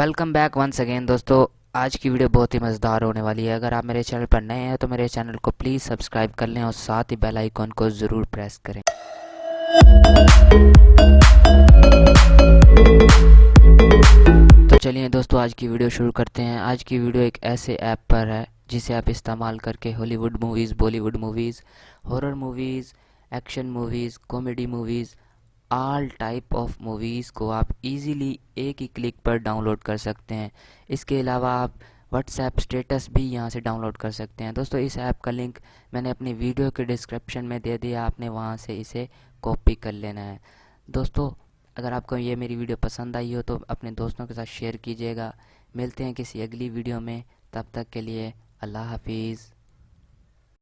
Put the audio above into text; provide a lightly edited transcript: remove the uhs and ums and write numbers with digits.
Welcome back once again दोस्तों। आज की वीडियो बहुत ही मज़ेदार होने वाली है। अगर आप मेरे चैनल पर नए हैं तो मेरे चैनल को प्लीज़ सब्सक्राइब कर लें और साथ ही बेल आइकॉन को ज़रूर प्रेस करें। तो चलिए दोस्तों, आज की वीडियो शुरू करते हैं। आज की वीडियो एक ऐसे ऐप पर है जिसे आप इस्तेमाल करके Hollywood movies, Bollywood movies, horror movies, action movies, comedy movies, all type of movies को आप इजीली एक ही क्लिक पर डाउनलोड कर सकते हैं। इसके अलावा आप व्हाट्सएप स्टेटस भी यहाँ से डाउनलोड कर सकते हैं। दोस्तों, इस ऐप का लिंक मैंने अपनी वीडियो के डिस्क्रिप्शन में दे दिया, आपने वहाँ से इसे कॉपी कर लेना है। दोस्तों, अगर आपको ये मेरी वीडियो पसंद आई हो तो अपने दोस्तों के साथ शेयर कीजिएगा। मिलते हैं किसी अगली वीडियो में, तब तक के लिए अल्लाह हाफिज़।